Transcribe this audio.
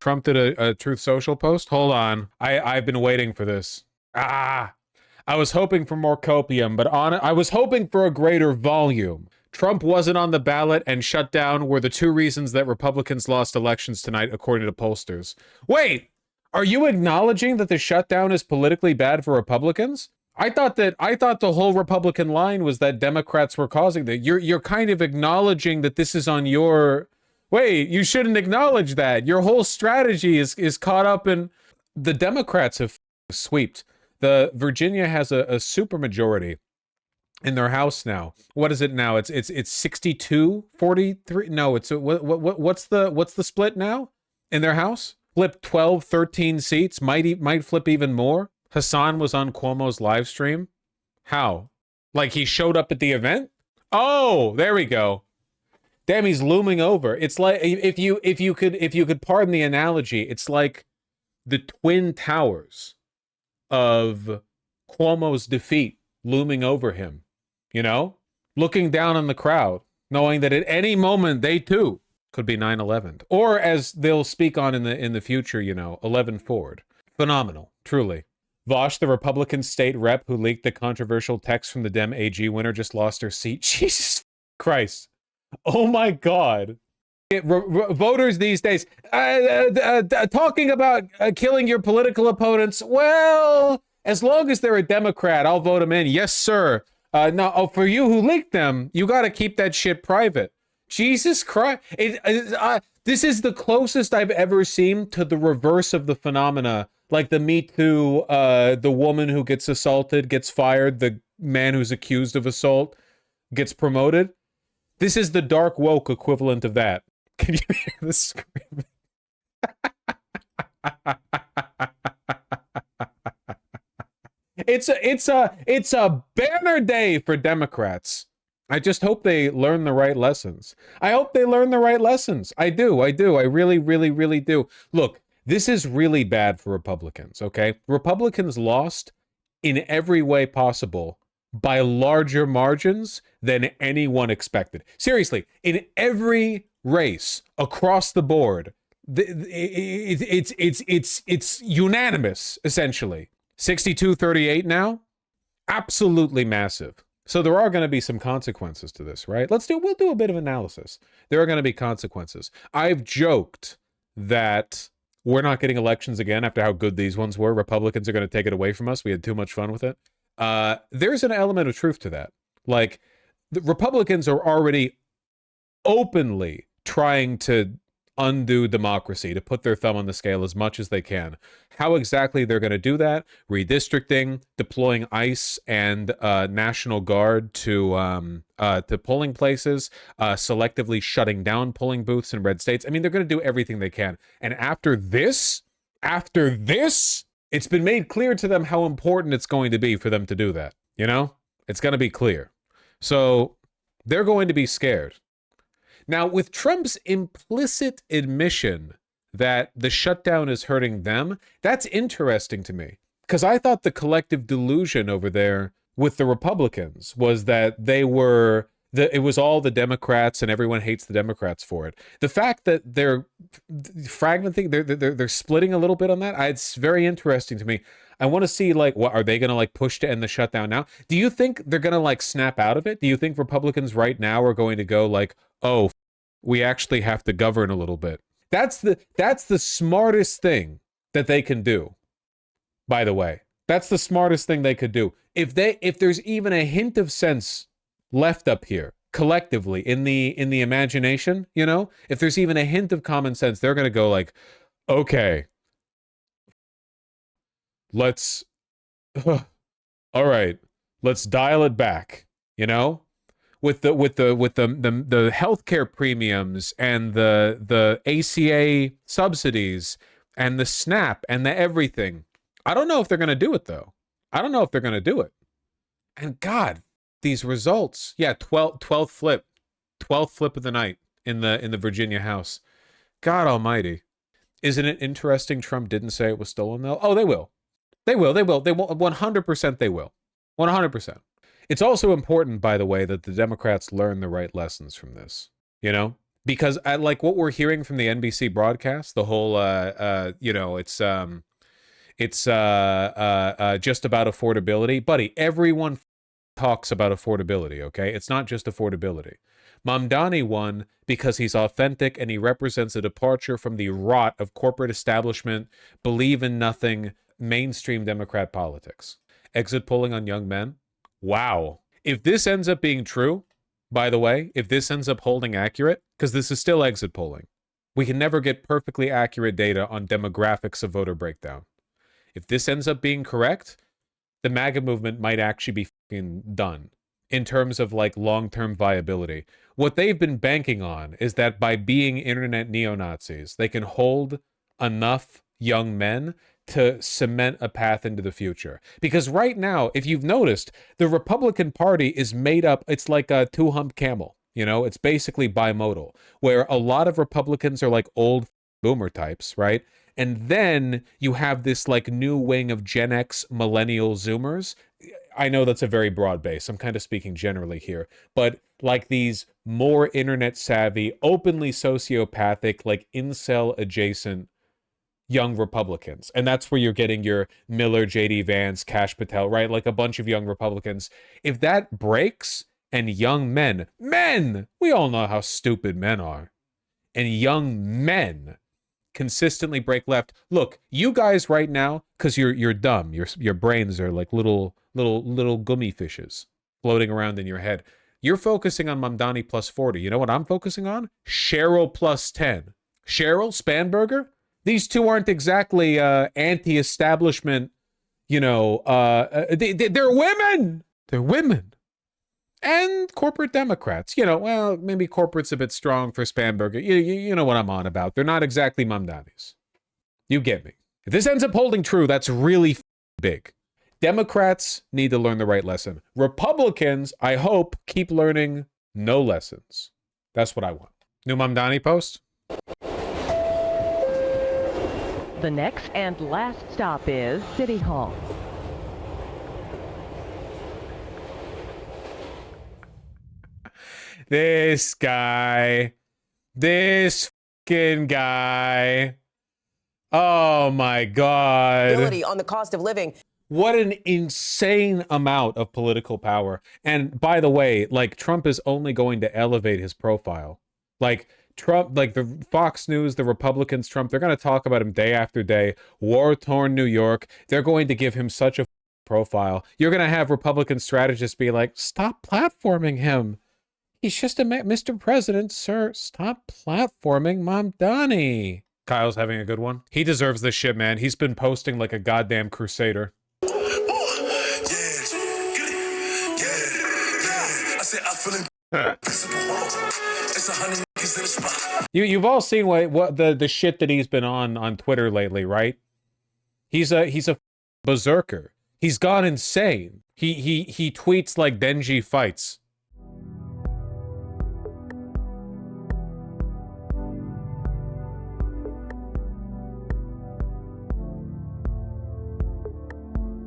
Trump did a Truth Social post. Hold on. I've been waiting for this. I was hoping for more copium, but I was hoping for a greater volume. Trump wasn't on the ballot and shutdown were the two reasons that Republicans lost elections tonight, according to pollsters. Wait, are you acknowledging that the shutdown is politically bad for Republicans? I thought the whole Republican line was that Democrats were causing that. You're kind of acknowledging that this is on your... Wait, you shouldn't acknowledge that. Your whole strategy is caught up in... The Democrats have swept. The Virginia has a supermajority in their House now. What is it now? It's 62-43. No, it's what's the split now in their House? Flip 12, 13 seats. Might flip even more. Hasan was on Cuomo's live stream. How? Like he showed up at the event? Oh, there we go. Damn, he's looming over. It's like if you could pardon the analogy, it's like the Twin Towers of Cuomo's defeat looming over him, you know, looking down on the crowd, knowing that at any moment they too could be 9/11, or as they'll speak on in the future, you know, 11 forward. Phenomenal, truly. Vosh, the Republican state rep who leaked the controversial text from the Dem AG winner, just lost her seat. Jesus Christ. Oh my God. Voters these days talking about killing your political opponents. Well, as long as they're a Democrat, I'll vote them in. Yes, sir. No, for you who leaked them, you got to keep that shit private. Jesus Christ. This is the closest I've ever seen to the reverse of the phenomena. Like the Me Too, the woman who gets assaulted gets fired. The man who's accused of assault gets promoted. This is the dark woke equivalent of that. Can you hear the screaming? It's a banner day for Democrats. I just hope they learn the right lessons. I hope they learn the right lessons. I do. I really, really, really do. Look, this is really bad for Republicans, okay? Republicans lost in every way possible by larger margins than anyone expected. Seriously, in every race across the board, it's unanimous, essentially. 62-38 now, absolutely massive. So there are going to be some consequences to this, right? We'll do a bit of analysis. There are going to be consequences. I've joked that we're not getting elections again after how good these ones were. Republicans are going to take it away from us. We had too much fun with it. There's an element of truth to that. Like, the Republicans are already openly trying to undo democracy, to put their thumb on the scale as much as they can. How exactly they're going to do that? Redistricting, deploying ICE and National Guard to polling places, selectively shutting down polling booths in red states. I mean, they're going to do everything they can. And after this, it's been made clear to them how important it's going to be for them to do that. You know, it's going to be clear. So they're going to be scared. Now, with Trump's implicit admission that the shutdown is hurting them, that's interesting to me. Because I thought the collective delusion over there with the Republicans was that it was all the Democrats and everyone hates the Democrats for it. The fact that they're fragmenting, they're splitting a little bit on that, it's very interesting to me. I want to see, like, what are they going to like push to end the shutdown now? Do you think they're going to like snap out of it? Do you think Republicans right now are going to go like, oh, we actually have to govern a little bit? That's the smartest thing that they can do. By the way, that's the smartest thing they could do. If there's even a hint of sense left up here collectively in the imagination, you know, if there's even a hint of common sense, they're going to go like, okay, let's all right, let's dial it back, you know, with the healthcare premiums and the ACA subsidies and the SNAP and the everything. I don't know if they're going to do it though. I don't know if they're going to do it. And God, these results, yeah, 12th flip of the night in the Virginia House. God Almighty, isn't it interesting? Trump didn't say it was stolen though. Oh, they will. 100%. They will. 100%. It's also important, by the way, that the Democrats learn the right lessons from this. You know, because I like what we're hearing from the NBC broadcast, the whole it's just about affordability. Buddy, everyone talks about affordability, okay? It's not just affordability. Mamdani won because he's authentic and he represents a departure from the rot of corporate establishment, believe in nothing, mainstream Democrat politics. Exit polling on young men. Wow. If this ends up being true, by the way, if this ends up holding accurate, because this is still exit polling, we can never get perfectly accurate data on demographics of voter breakdown. If this ends up being correct, the MAGA movement might actually be fucking done in terms of like long-term viability. What they've been banking on is that by being internet neo-Nazis, they can hold enough young men to cement a path into the future. Because right now, if you've noticed, the Republican Party is made up, it's like a two-hump camel. You know, it's basically bimodal, where a lot of Republicans are like old boomer types, right? And then you have this like new wing of Gen X millennial Zoomers. I know that's a very broad base. I'm kind of speaking generally here, but like these more internet savvy, openly sociopathic, like incel adjacent young Republicans. And that's where you're getting your Miller, JD Vance, Kash Patel, right? Like a bunch of young Republicans. If that breaks and young men, we all know how stupid men are, and young men consistently break left. Look, you guys right now, because you're dumb, your brains are like little gummy fishes floating around in your head. You're focusing on Mamdani plus 40. You know what I'm focusing on? Cheryl plus 10. Cheryl Spanberger? These two aren't exactly anti-establishment, they're women. They're women. And corporate Democrats. Well, maybe corporate's a bit strong for Spanberger. You know what I'm on about. They're not exactly Mamdanis. You get me. If this ends up holding true, that's really big. Democrats need to learn the right lesson. Republicans, I hope, keep learning no lessons. That's what I want. New Mamdani post? The next and last stop is City Hall. This guy. This fucking guy. Oh my God. On the cost of living. What an insane amount of political power. And by the way, like Trump is only going to elevate his profile. Like Trump, like the Fox News, the Republicans, Trump, they're going to talk about him day after day. War-torn New York. They're going to give him such a profile. You're going to have Republican strategists be like, stop platforming him. He's just a Mr. President, sir. Stop platforming Mamdani. Kyle's having a good one. He deserves this shit, man. He's been posting like a goddamn crusader. You've all seen what the shit that he's been on Twitter lately, right? He's a berserker. He's gone insane. He tweets like Denji fights.